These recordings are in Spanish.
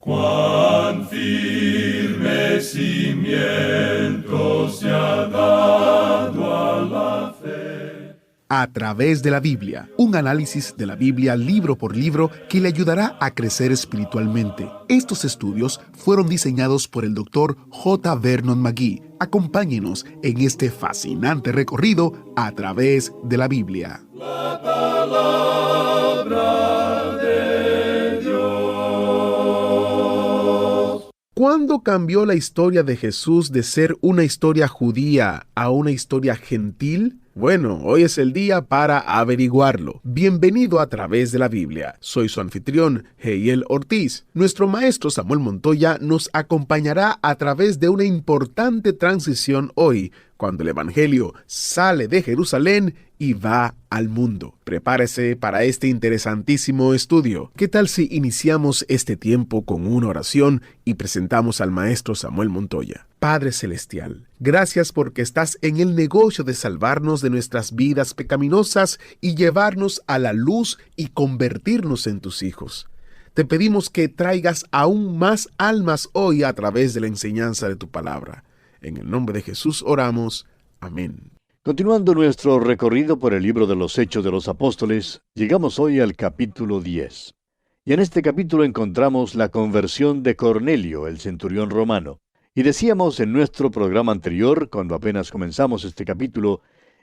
Cuán firme cimiento se ha dado a la fe. A través de la Biblia, un análisis de la Biblia libro por libro que le ayudará a crecer espiritualmente. Estos estudios fueron diseñados por el Dr. J. Vernon McGee. Acompáñenos en este fascinante recorrido a través de la Biblia. La palabra de Dios. ¿Cuándo cambió la historia de Jesús de ser una historia judía a una historia gentil? Bueno, hoy es el día para averiguarlo. Bienvenido a través de la Biblia. Soy su anfitrión, Heiel Ortiz. Nuestro maestro Samuel Montoya nos acompañará a través de una importante transición hoy, cuando el Evangelio sale de Jerusalén y va al mundo. Prepárese para este interesantísimo estudio. ¿Qué tal si iniciamos este tiempo con una oración y presentamos al maestro Samuel Montoya? Padre Celestial, gracias porque estás en el negocio de salvarnos de nuestras vidas pecaminosas y llevarnos a la luz y convertirnos en tus hijos. Te pedimos que traigas aún más almas hoy a través de la enseñanza de tu palabra. En el nombre de Jesús oramos. Amén. Continuando nuestro recorrido por el libro de los Hechos de los Apóstoles, llegamos hoy al capítulo 10. Y en este capítulo encontramos la conversión de Cornelio, el centurión romano. Y decíamos en nuestro programa anterior, cuando apenas comenzamos este capítulo,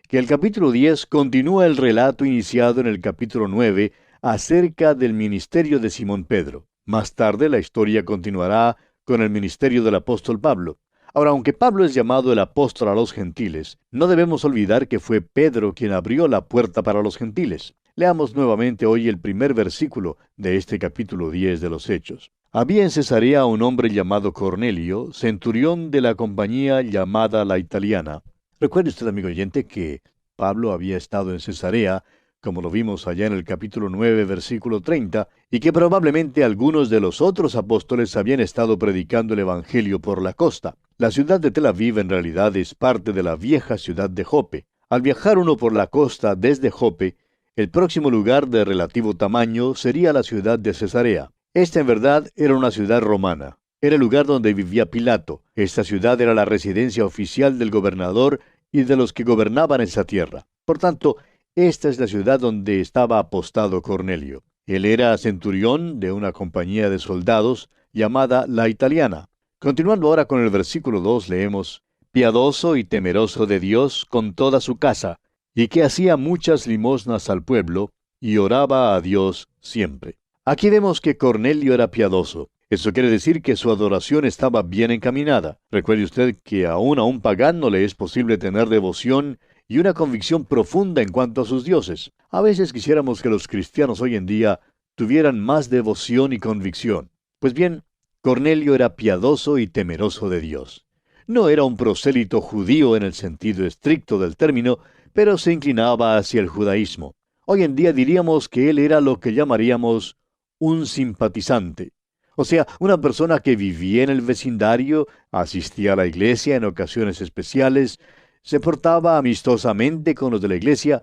que el capítulo 10 continúa el relato iniciado en el capítulo 9 acerca del ministerio de Simón Pedro. Más tarde la historia continuará con el ministerio del apóstol Pablo. Ahora, aunque Pablo es llamado el apóstol a los gentiles, no debemos olvidar que fue Pedro quien abrió la puerta para los gentiles. Leamos nuevamente hoy el primer versículo de este capítulo 10 de los Hechos. Había en Cesarea un hombre llamado Cornelio, centurión de la compañía llamada La Italiana. Recuerde usted, amigo oyente, que Pablo había estado en Cesarea, como lo vimos allá en el capítulo 9, versículo 30, y que probablemente algunos de los otros apóstoles habían estado predicando el Evangelio por la costa. La ciudad de Tel Aviv en realidad es parte de la vieja ciudad de Jope. Al viajar uno por la costa desde Jope, el próximo lugar de relativo tamaño sería la ciudad de Cesarea. Esta en verdad era una ciudad romana. Era el lugar donde vivía Pilato. Esta ciudad era la residencia oficial del gobernador y de los que gobernaban esa tierra. Por tanto, esta es la ciudad donde estaba apostado Cornelio. Él era centurión de una compañía de soldados llamada La Italiana. Continuando ahora con el versículo 2, leemos: piadoso y temeroso de Dios con toda su casa, y que hacía muchas limosnas al pueblo, y oraba a Dios siempre. Aquí vemos que Cornelio era piadoso. Eso quiere decir que su adoración estaba bien encaminada. Recuerde usted que aún a un pagano le es posible tener devoción y una convicción profunda en cuanto a sus dioses. A veces quisiéramos que los cristianos hoy en día tuvieran más devoción y convicción. Pues bien, Cornelio era piadoso y temeroso de Dios. No era un prosélito judío en el sentido estricto del término, pero se inclinaba hacia el judaísmo. Hoy en día diríamos que él era lo que llamaríamos un simpatizante. O sea, una persona que vivía en el vecindario, asistía a la iglesia en ocasiones especiales, se portaba amistosamente con los de la iglesia,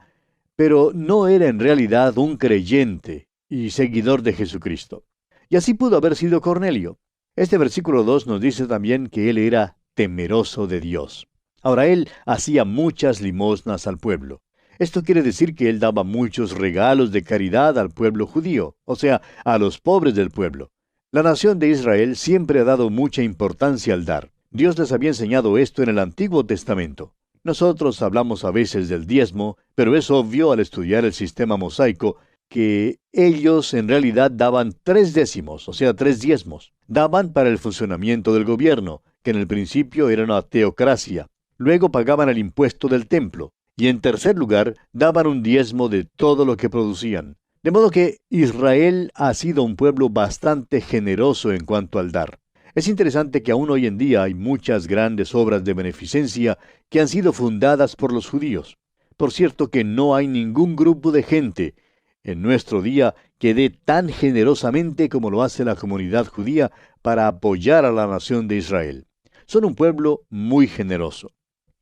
pero no era en realidad un creyente y seguidor de Jesucristo. Y así pudo haber sido Cornelio. Este versículo 2 nos dice también que él era temeroso de Dios. Ahora, él hacía muchas limosnas al pueblo. Esto quiere decir que él daba muchos regalos de caridad al pueblo judío, o sea, a los pobres del pueblo. La nación de Israel siempre ha dado mucha importancia al dar. Dios les había enseñado esto en el Antiguo Testamento. Nosotros hablamos a veces del diezmo, pero es obvio al estudiar el sistema mosaico que ellos en realidad daban 3 décimos, o sea, 3 diezmos. Daban para el funcionamiento del gobierno, que en el principio era una teocracia. Luego pagaban el impuesto del templo. Y en tercer lugar, daban un diezmo de todo lo que producían. De modo que Israel ha sido un pueblo bastante generoso en cuanto al dar. Es interesante que aún hoy en día hay muchas grandes obras de beneficencia que han sido fundadas por los judíos. Por cierto que no hay ningún grupo de gente en nuestro día que dé tan generosamente como lo hace la comunidad judía para apoyar a la nación de Israel. Son un pueblo muy generoso.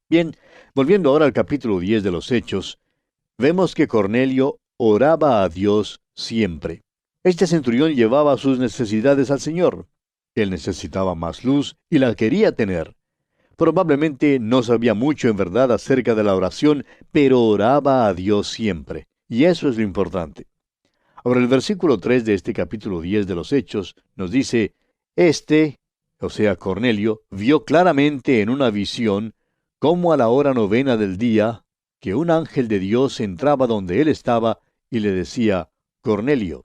Bien, volviendo ahora al capítulo 10 de los Hechos, vemos que Cornelio oraba a Dios siempre. Este centurión llevaba sus necesidades al Señor. Él necesitaba más luz y la quería tener. Probablemente no sabía mucho en verdad acerca de la oración, pero oraba a Dios siempre. Y eso es lo importante. Ahora el versículo 3 de este capítulo 10 de los Hechos nos dice, o sea, Cornelio, vio claramente en una visión cómo a la hora 9 del día, que un ángel de Dios entraba donde él estaba y le decía, Cornelio.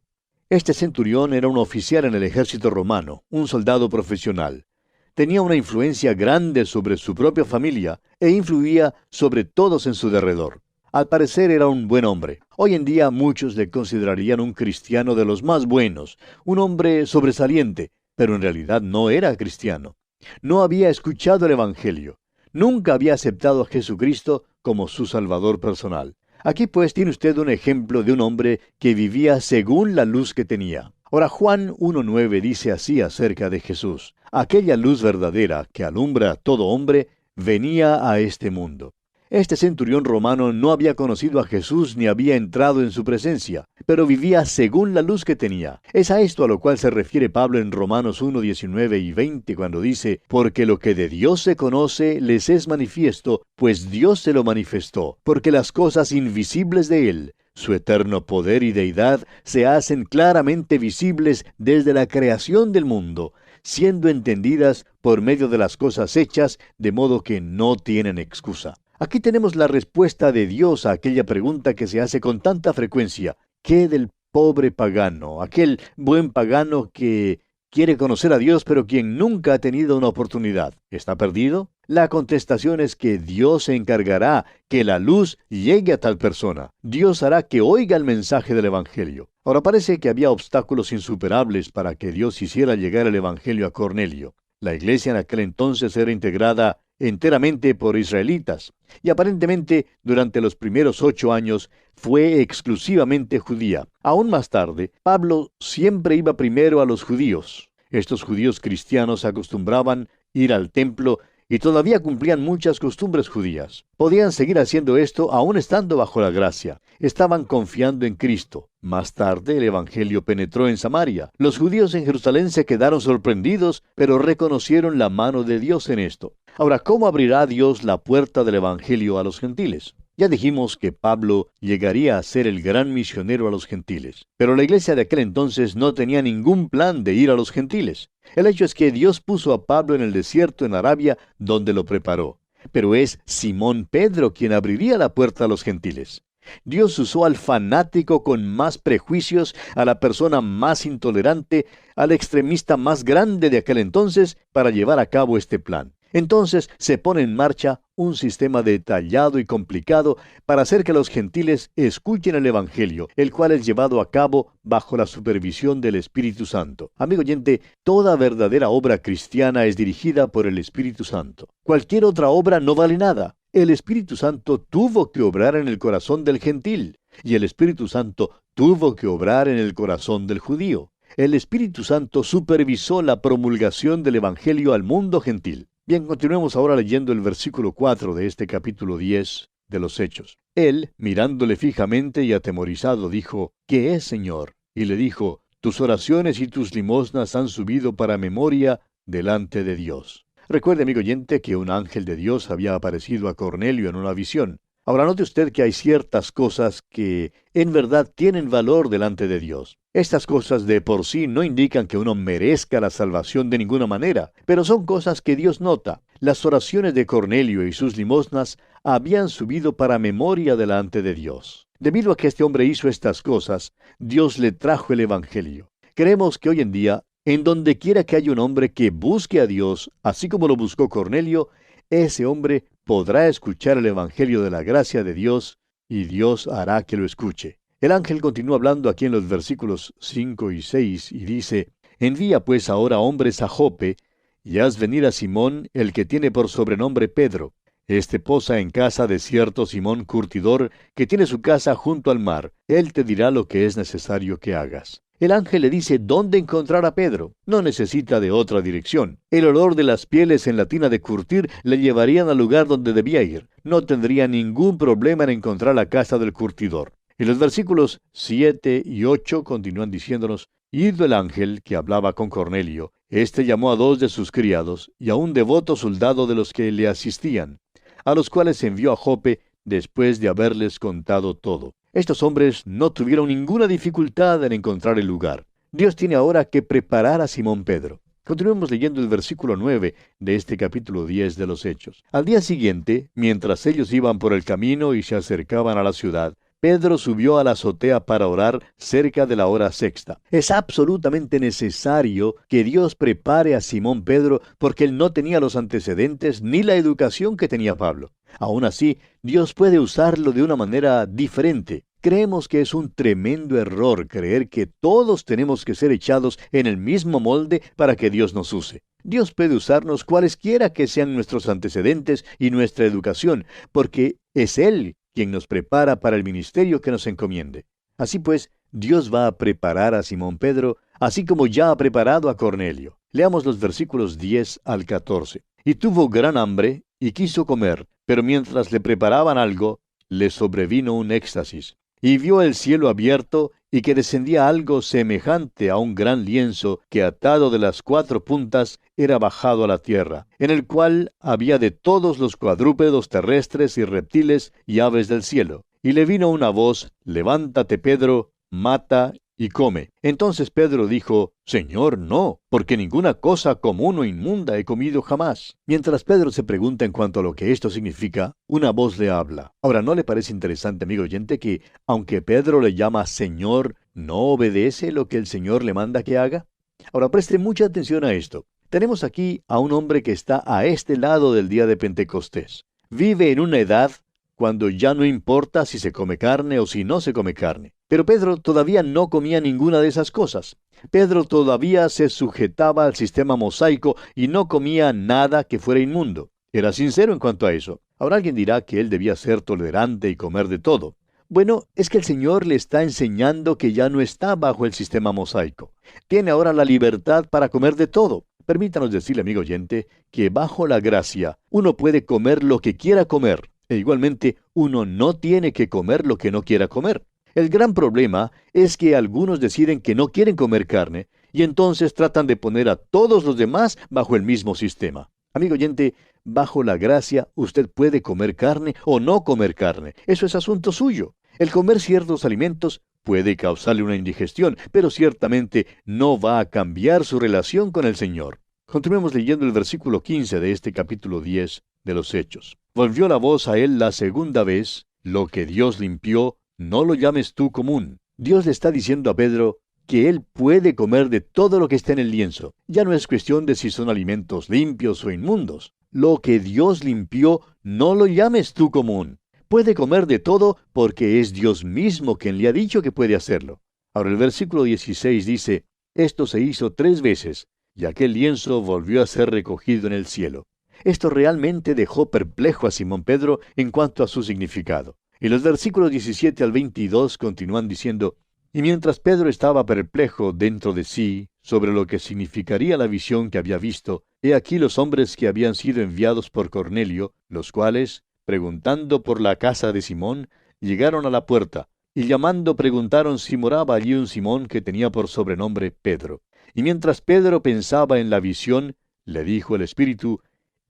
Este centurión era un oficial en el ejército romano, un soldado profesional. Tenía una influencia grande sobre su propia familia e influía sobre todos en su derredor. Al parecer era un buen hombre. Hoy en día muchos le considerarían un cristiano de los más buenos, un hombre sobresaliente, pero en realidad no era cristiano. No había escuchado el Evangelio. Nunca había aceptado a Jesucristo como su Salvador personal. Aquí pues tiene usted un ejemplo de un hombre que vivía según la luz que tenía. Ahora Juan 1:9 dice así acerca de Jesús: aquella luz verdadera que alumbra a todo hombre venía a este mundo. Este centurión romano no había conocido a Jesús ni había entrado en su presencia, pero vivía según la luz que tenía. Es a esto a lo cual se refiere Pablo en Romanos 1:19 y 20 cuando dice, porque lo que de Dios se conoce les es manifiesto, pues Dios se lo manifestó, porque las cosas invisibles de Él, su eterno poder y deidad, se hacen claramente visibles desde la creación del mundo, siendo entendidas por medio de las cosas hechas, de modo que no tienen excusa. Aquí tenemos la respuesta de Dios a aquella pregunta que se hace con tanta frecuencia. ¿Qué del pobre pagano? Aquel buen pagano que quiere conocer a Dios, pero quien nunca ha tenido una oportunidad. ¿Está perdido? La contestación es que Dios se encargará que la luz llegue a tal persona. Dios hará que oiga el mensaje del Evangelio. Ahora parece que había obstáculos insuperables para que Dios hiciera llegar el Evangelio a Cornelio. La iglesia en aquel entonces era integrada enteramente por israelitas, y aparentemente durante los primeros 8 años fue exclusivamente judía. Aún más tarde, Pablo siempre iba primero a los judíos. Estos judíos cristianos acostumbraban ir al templo y todavía cumplían muchas costumbres judías. Podían seguir haciendo esto aún estando bajo la gracia. Estaban confiando en Cristo. Más tarde el Evangelio penetró en Samaria. Los judíos en Jerusalén se quedaron sorprendidos, pero reconocieron la mano de Dios en esto. Ahora, ¿cómo abrirá Dios la puerta del Evangelio a los gentiles? Ya dijimos que Pablo llegaría a ser el gran misionero a los gentiles, pero la iglesia de aquel entonces no tenía ningún plan de ir a los gentiles. El hecho es que Dios puso a Pablo en el desierto en Arabia, donde lo preparó. Pero es Simón Pedro quien abriría la puerta a los gentiles. Dios usó al fanático con más prejuicios, a la persona más intolerante, al extremista más grande de aquel entonces, para llevar a cabo este plan. Entonces se pone en marcha un sistema detallado y complicado para hacer que los gentiles escuchen el Evangelio, el cual es llevado a cabo bajo la supervisión del Espíritu Santo. Amigo oyente, toda verdadera obra cristiana es dirigida por el Espíritu Santo. Cualquier otra obra no vale nada. El Espíritu Santo tuvo que obrar en el corazón del gentil, y el Espíritu Santo tuvo que obrar en el corazón del judío. El Espíritu Santo supervisó la promulgación del Evangelio al mundo gentil. Bien, continuemos ahora leyendo el versículo 4 de este capítulo 10 de los Hechos. Él, mirándole fijamente y atemorizado, dijo, ¿qué es, Señor? Y le dijo, tus oraciones y tus limosnas han subido para memoria delante de Dios. Recuerde, amigo oyente, que un ángel de Dios había aparecido a Cornelio en una visión. Ahora note usted que hay ciertas cosas que en verdad tienen valor delante de Dios. Estas cosas de por sí no indican que uno merezca la salvación de ninguna manera, pero son cosas que Dios nota. Las oraciones de Cornelio y sus limosnas habían subido para memoria delante de Dios. Debido a que este hombre hizo estas cosas, Dios le trajo el Evangelio. Creemos que hoy en día, en donde quiera que haya un hombre que busque a Dios, así como lo buscó Cornelio, ese hombre podrá escuchar el Evangelio de la gracia de Dios, y Dios hará que lo escuche. El ángel continúa hablando aquí en los versículos 5 y 6, y dice, envía pues ahora hombres a Jope, y haz venir a Simón, el que tiene por sobrenombre Pedro. Este posa en casa de cierto Simón curtidor, que tiene su casa junto al mar. Él te dirá lo que es necesario que hagas. El ángel le dice dónde encontrar a Pedro. No necesita de otra dirección. El olor de las pieles en la tina de curtir le llevarían al lugar donde debía ir. No tendría ningún problema en encontrar la casa del curtidor. Y los versículos 7 y 8 continúan diciéndonos, ido el ángel que hablaba con Cornelio, Este llamó a 2 de sus criados y a un devoto soldado de los que le asistían, a los cuales envió a Jope después de haberles contado todo. Estos hombres no tuvieron ninguna dificultad en encontrar el lugar. Dios tiene ahora que preparar a Simón Pedro. Continuemos leyendo el versículo 9 de este capítulo 10 de los Hechos. Al día siguiente, mientras ellos iban por el camino y se acercaban a la ciudad, Pedro subió a la azotea para orar cerca de la hora sexta. Es absolutamente necesario que Dios prepare a Simón Pedro porque él no tenía los antecedentes ni la educación que tenía Pablo. Aún así, Dios puede usarlo de una manera diferente. Creemos que es un tremendo error creer que todos tenemos que ser echados en el mismo molde para que Dios nos use. Dios puede usarnos cualesquiera que sean nuestros antecedentes y nuestra educación, porque es Él quien nos prepara para el ministerio que nos encomiende. Así pues, Dios va a preparar a Simón Pedro, así como ya ha preparado a Cornelio. Leamos los versículos 10 al 14. Y tuvo gran hambre, y quiso comer, pero mientras le preparaban algo, le sobrevino un éxtasis. Y vio el cielo abierto, y que descendía algo semejante a un gran lienzo, que atado de las 4 puntas era bajado a la tierra, en el cual había de todos los cuadrúpedos terrestres y reptiles y aves del cielo. Y le vino una voz: Levántate, Pedro, mata y come. Entonces Pedro dijo: Señor, no, porque ninguna cosa común o inmunda he comido jamás. Mientras Pedro se pregunta en cuanto a lo que esto significa, una voz le habla. Ahora, ¿no le parece interesante, amigo oyente, que aunque Pedro le llama Señor, no obedece lo que el Señor le manda que haga? Ahora, preste mucha atención a esto. Tenemos aquí a un hombre que está a este lado del día de Pentecostés. Vive en una edad cuando ya no importa si se come carne o si no se come carne. Pero Pedro todavía no comía ninguna de esas cosas. Pedro todavía se sujetaba al sistema mosaico y no comía nada que fuera inmundo. Era sincero en cuanto a eso. Ahora alguien dirá que él debía ser tolerante y comer de todo. Bueno, es que el Señor le está enseñando que ya no está bajo el sistema mosaico. Tiene ahora la libertad para comer de todo. Permítanos decirle, amigo oyente, que bajo la gracia uno puede comer lo que quiera comer, e igualmente uno no tiene que comer lo que no quiera comer. El gran problema es que algunos deciden que no quieren comer carne, y entonces tratan de poner a todos los demás bajo el mismo sistema. Amigo oyente, bajo la gracia usted puede comer carne o no comer carne. Eso es asunto suyo. El comer ciertos alimentos puede causarle una indigestión, pero ciertamente no va a cambiar su relación con el Señor. Continuemos leyendo el versículo 15 de este capítulo 10 de los Hechos. Volvió la voz a él la segunda vez: Lo que Dios limpió, no lo llames tú común. Dios le está diciendo a Pedro que él puede comer de todo lo que está en el lienzo. Ya no es cuestión de si son alimentos limpios o inmundos. Lo que Dios limpió, no lo llames tú común. Puede comer de todo porque es Dios mismo quien le ha dicho que puede hacerlo. Ahora el versículo 16 dice: Esto se hizo 3 veces, y aquel lienzo volvió a ser recogido en el cielo. Esto realmente dejó perplejo a Simón Pedro en cuanto a su significado. Y los versículos 17 al 22 continúan diciendo: Y mientras Pedro estaba perplejo dentro de sí sobre lo que significaría la visión que había visto, he aquí los hombres que habían sido enviados por Cornelio, los cuales, preguntando por la casa de Simón, llegaron a la puerta, y llamando preguntaron si moraba allí un Simón que tenía por sobrenombre Pedro. Y mientras Pedro pensaba en la visión, le dijo el Espíritu: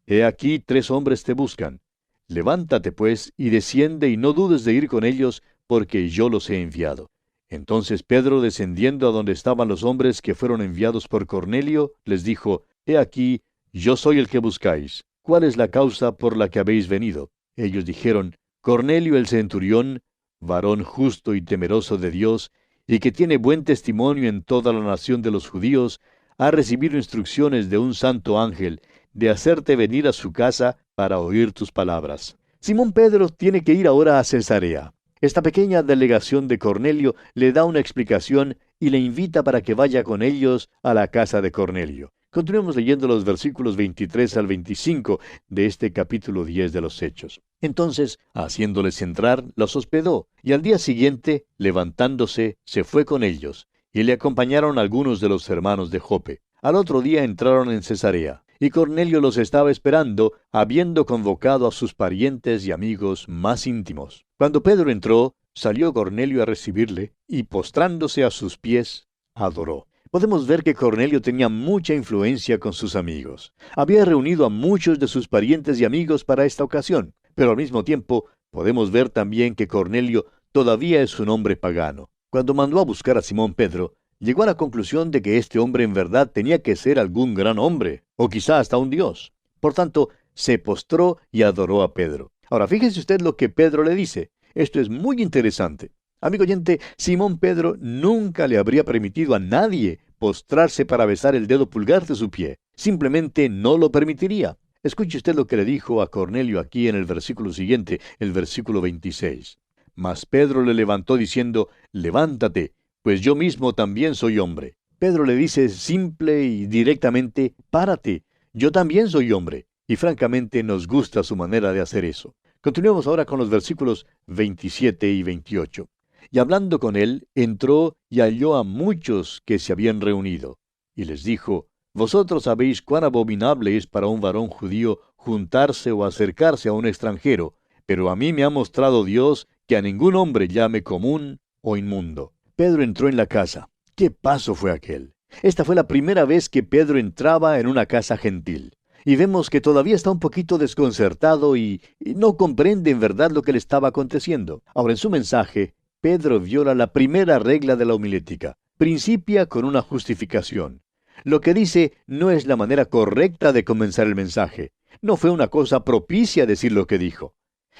He aquí 3 hombres te buscan. Levántate pues, y desciende, y no dudes de ir con ellos, porque yo los he enviado. Entonces Pedro, descendiendo a donde estaban los hombres que fueron enviados por Cornelio, les dijo: He aquí, yo soy el que buscáis. ¿Cuál es la causa por la que habéis venido? Ellos dijeron: Cornelio el centurión, varón justo y temeroso de Dios, y que tiene buen testimonio en toda la nación de los judíos, ha recibido instrucciones de un santo ángel, de hacerte venir a su casa para oír tus palabras. Simón Pedro tiene que ir ahora a Cesarea. Esta pequeña delegación de Cornelio le da una explicación y le invita para que vaya con ellos a la casa de Cornelio. Continuemos leyendo los versículos 23 al 25 de este capítulo 10 de los Hechos. Entonces, haciéndoles entrar, los hospedó, y al día siguiente, levantándose, se fue con ellos, y le acompañaron algunos de los hermanos de Jope. Al otro día entraron en Cesarea, y Cornelio los estaba esperando, habiendo convocado a sus parientes y amigos más íntimos. Cuando Pedro entró, salió Cornelio a recibirle, y postrándose a sus pies, adoró. Podemos ver que Cornelio tenía mucha influencia con sus amigos. Había reunido a muchos de sus parientes y amigos para esta ocasión, pero al mismo tiempo podemos ver también que Cornelio todavía es un hombre pagano. Cuando mandó a buscar a Simón Pedro, llegó a la conclusión de que este hombre en verdad tenía que ser algún gran hombre, o quizá hasta un dios. Por tanto, se postró y adoró a Pedro. Ahora, fíjese usted lo que Pedro le dice. Esto es muy interesante. Amigo oyente, Simón Pedro nunca le habría permitido a nadie postrarse para besar el dedo pulgar de su pie. Simplemente no lo permitiría. Escuche usted lo que le dijo a Cornelio aquí en el versículo siguiente, el versículo 26. Mas Pedro le levantó diciendo, levántate, pues yo mismo también soy hombre. Pedro le dice simple y directamente, párate, yo también soy hombre. Y francamente nos gusta su manera de hacer eso. Continuemos ahora con los versículos 27 y 28. Y hablando con él, entró y halló a muchos que se habían reunido. Y les dijo, vosotros sabéis cuán abominable es para un varón judío juntarse o acercarse a un extranjero, pero a mí me ha mostrado Dios que a ningún hombre llame común o inmundo. Pedro entró en la casa. ¿Qué paso fue aquel? Esta fue la primera vez que Pedro entraba en una casa gentil. Y vemos que todavía está un poquito desconcertado y no comprende en verdad lo que le estaba aconteciendo. Ahora, en su mensaje, Pedro viola la primera regla de la homilética. Principia con una justificación. Lo que dice no es la manera correcta de comenzar el mensaje. No fue una cosa propicia decir lo que dijo.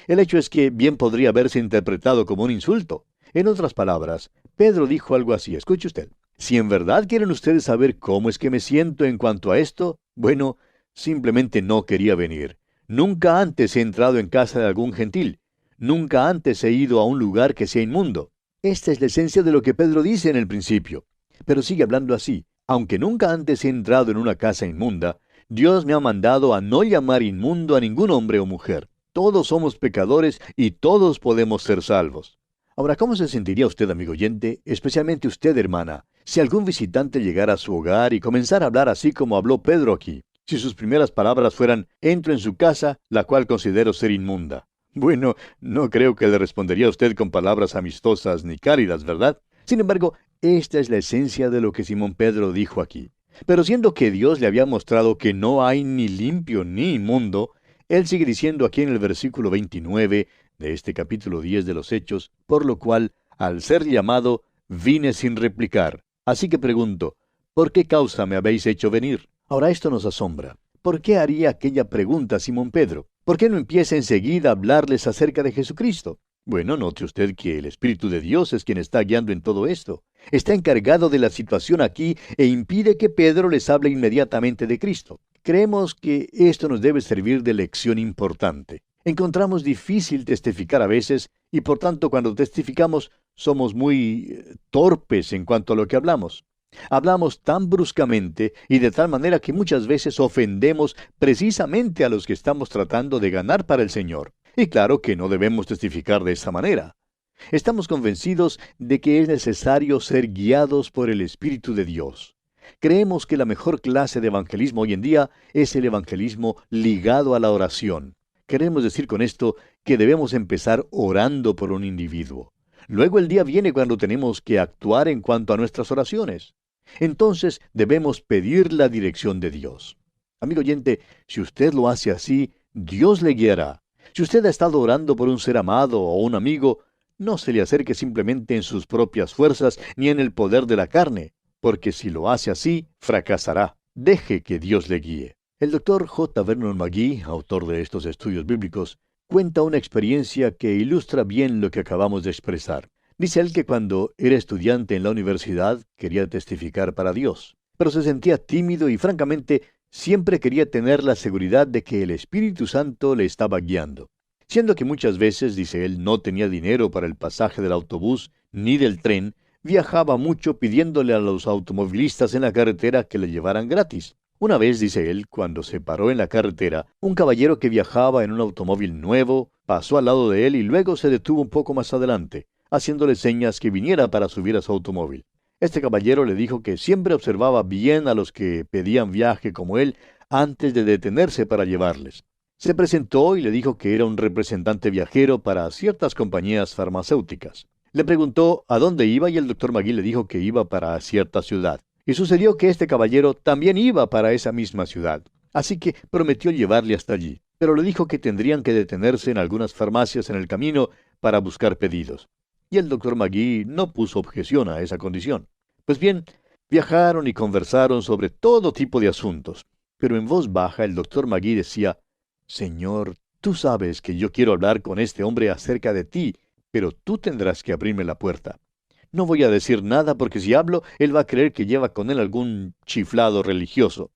El hecho es que bien podría haberse interpretado como un insulto. En otras palabras, Pedro dijo algo así. Escuche usted. Si en verdad quieren ustedes saber cómo es que me siento en cuanto a esto, bueno, simplemente no quería venir. Nunca antes he entrado en casa de algún gentil. Nunca antes he ido a un lugar que sea inmundo. Esta es la esencia de lo que Pedro dice en el principio. Pero sigue hablando así. Aunque nunca antes he entrado en una casa inmunda, Dios me ha mandado a no llamar inmundo a ningún hombre o mujer. Todos somos pecadores y todos podemos ser salvos. Ahora, ¿cómo se sentiría usted, amigo oyente, especialmente usted, hermana, si algún visitante llegara a su hogar y comenzara a hablar así como habló Pedro aquí? Si sus primeras palabras fueran, entro en su casa, la cual considero ser inmunda. Bueno, no creo que le respondería a usted con palabras amistosas ni cálidas, ¿verdad? Sin embargo, esta es la esencia de lo que Simón Pedro dijo aquí. Pero siendo que Dios le había mostrado que no hay ni limpio ni inmundo, él sigue diciendo aquí en el versículo 29 de este capítulo 10 de los Hechos, por lo cual, al ser llamado, vine sin replicar. Así que pregunto, ¿por qué causa me habéis hecho venir? Ahora esto nos asombra. ¿Por qué haría aquella pregunta Simón Pedro? ¿Por qué no empieza enseguida a hablarles acerca de Jesucristo? Bueno, note usted que el Espíritu de Dios es quien está guiando en todo esto. Está encargado de la situación aquí e impide que Pedro les hable inmediatamente de Cristo. Creemos que esto nos debe servir de lección importante. Encontramos difícil testificar a veces y por tanto cuando testificamos somos muy torpes en cuanto a lo que hablamos. Hablamos tan bruscamente y de tal manera que muchas veces ofendemos precisamente a los que estamos tratando de ganar para el Señor. Y claro que no debemos testificar de esa manera. Estamos convencidos de que es necesario ser guiados por el Espíritu de Dios. Creemos que la mejor clase de evangelismo hoy en día es el evangelismo ligado a la oración. Queremos decir con esto que debemos empezar orando por un individuo. Luego el día viene cuando tenemos que actuar en cuanto a nuestras oraciones. Entonces debemos pedir la dirección de Dios. Amigo oyente, si usted lo hace así, Dios le guiará. Si usted ha estado orando por un ser amado o un amigo, no se le acerque simplemente en sus propias fuerzas ni en el poder de la carne, porque si lo hace así, fracasará. Deje que Dios le guíe. El Dr. J. Vernon McGee, autor de estos estudios bíblicos, cuenta una experiencia que ilustra bien lo que acabamos de expresar. Dice él que cuando era estudiante en la universidad quería testificar para Dios, pero se sentía tímido y francamente siempre quería tener la seguridad de que el Espíritu Santo le estaba guiando. Siendo que muchas veces, dice él, no tenía dinero para el pasaje del autobús ni del tren, viajaba mucho pidiéndole a los automovilistas en la carretera que le llevaran gratis. Una vez, dice él, cuando se paró en la carretera, un caballero que viajaba en un automóvil nuevo pasó al lado de él y luego se detuvo un poco más adelante, haciéndole señas que viniera para subir a su automóvil. Este caballero le dijo que siempre observaba bien a los que pedían viaje como él antes de detenerse para llevarles. Se presentó y le dijo que era un representante viajero para ciertas compañías farmacéuticas. Le preguntó a dónde iba y el Dr. McGee le dijo que iba para cierta ciudad. Y sucedió que este caballero también iba para esa misma ciudad. Así que prometió llevarle hasta allí, pero le dijo que tendrían que detenerse en algunas farmacias en el camino para buscar pedidos. Y el doctor Magee no puso objeción a esa condición. Pues bien, viajaron y conversaron sobre todo tipo de asuntos. Pero en voz baja el doctor Magee decía: Señor, tú sabes que yo quiero hablar con este hombre acerca de ti, pero tú tendrás que abrirme la puerta. No voy a decir nada porque si hablo, él va a creer que lleva con él algún chiflado religioso.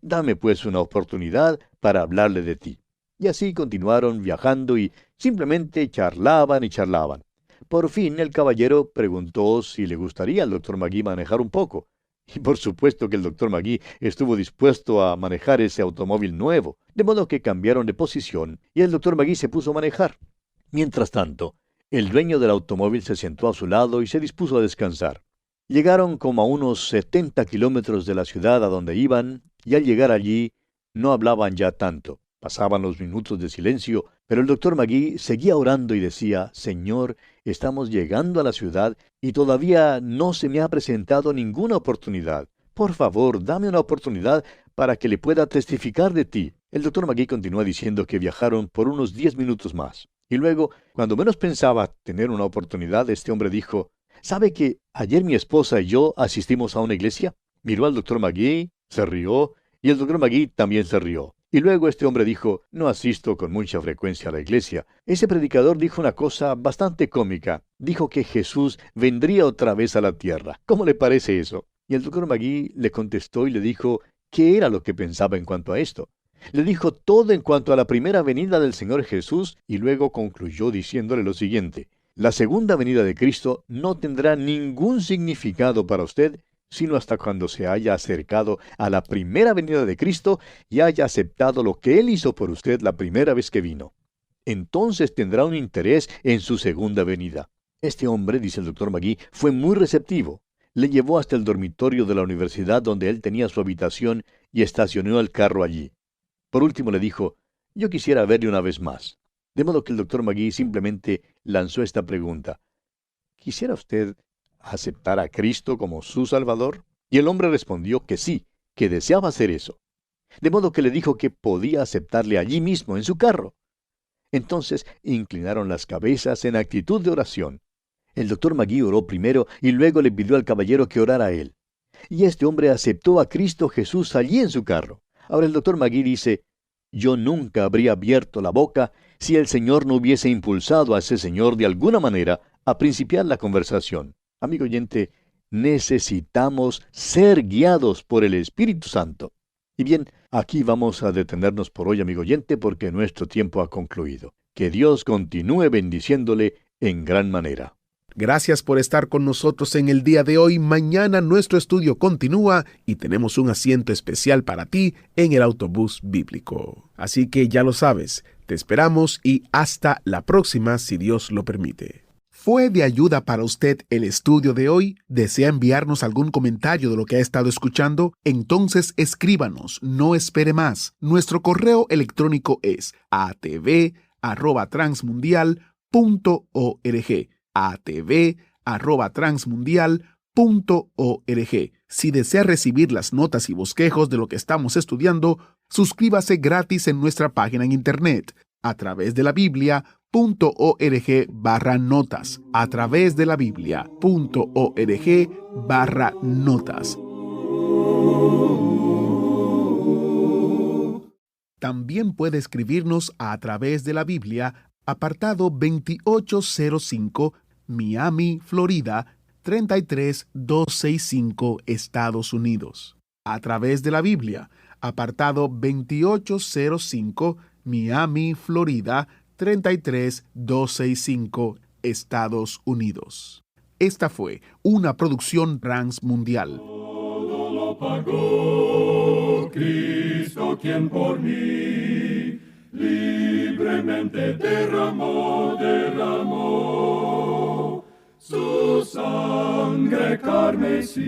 Dame pues una oportunidad para hablarle de ti. Y así continuaron viajando y simplemente charlaban y charlaban. Por fin el caballero preguntó si le gustaría al doctor Magee manejar un poco. Y por supuesto que el doctor Magee estuvo dispuesto a manejar ese automóvil nuevo, de modo que cambiaron de posición y el doctor Magee se puso a manejar. Mientras tanto, el dueño del automóvil se sentó a su lado y se dispuso a descansar. Llegaron como a unos 70 kilómetros de la ciudad a donde iban, y al llegar allí no hablaban ya tanto. Pasaban los minutos de silencio, pero el doctor Magee seguía orando y decía: Señor, estamos llegando a la ciudad y todavía no se me ha presentado ninguna oportunidad. Por favor, dame una oportunidad para que le pueda testificar de ti. El doctor Magee continúa diciendo que viajaron por unos 10 minutos más. Y luego, cuando menos pensaba tener una oportunidad, este hombre dijo: ¿Sabe que ayer mi esposa y yo asistimos a una iglesia? Miró al doctor Magee, se rió, y el doctor Magee también se rió. Y luego este hombre dijo: no asisto con mucha frecuencia a la iglesia. Ese predicador dijo una cosa bastante cómica. Dijo que Jesús vendría otra vez a la tierra. ¿Cómo le parece eso? Y el doctor Magee le contestó y le dijo qué era lo que pensaba en cuanto a esto. Le dijo todo en cuanto a la primera venida del Señor Jesús y luego concluyó diciéndole lo siguiente: la segunda venida de Cristo no tendrá ningún significado para usted sino hasta cuando se haya acercado a la primera venida de Cristo y haya aceptado lo que Él hizo por usted la primera vez que vino. Entonces tendrá un interés en su segunda venida. Este hombre, dice el doctor Magee, fue muy receptivo. Le llevó hasta el dormitorio de la universidad donde él tenía su habitación y estacionó el carro allí. Por último le dijo: yo quisiera verle una vez más. De modo que el doctor Magee simplemente lanzó esta pregunta: ¿quisiera usted aceptar a Cristo como su Salvador? Y el hombre respondió que sí, que deseaba hacer eso. De modo que le dijo que podía aceptarle allí mismo, en su carro. Entonces inclinaron las cabezas en actitud de oración. El doctor Magee oró primero y luego le pidió al caballero que orara a él. Y este hombre aceptó a Cristo Jesús allí en su carro. Ahora el doctor Magee dice: yo nunca habría abierto la boca si el Señor no hubiese impulsado a ese señor de alguna manera a principiar la conversación. Amigo oyente, necesitamos ser guiados por el Espíritu Santo. Y bien, aquí vamos a detenernos por hoy, amigo oyente, porque nuestro tiempo ha concluido. Que Dios continúe bendiciéndole en gran manera. Gracias por estar con nosotros en el día de hoy. Mañana nuestro estudio continúa y tenemos un asiento especial para ti en el autobús bíblico. Así que ya lo sabes, te esperamos y hasta la próxima si Dios lo permite. ¿Fue de ayuda para usted el estudio de hoy? ¿Desea enviarnos algún comentario de lo que ha estado escuchando? Entonces escríbanos, no espere más. Nuestro correo electrónico es atv@transmundial.org. atv@transmundial.org. Si desea recibir las notas y bosquejos de lo que estamos estudiando, suscríbase gratis en nuestra página en internet a través de la Biblia.org/notas. A través de la Biblia.org/notas. También puede escribirnos a través de la Biblia, apartado 2805, Miami, Florida, 33265, Estados Unidos. A través de la Biblia, apartado 2805, Miami, Florida, 33265, Estados Unidos. Esta fue una producción Transmundial. Todo lo pagó Cristo, quien por mí libremente derramó su sangre carmesí.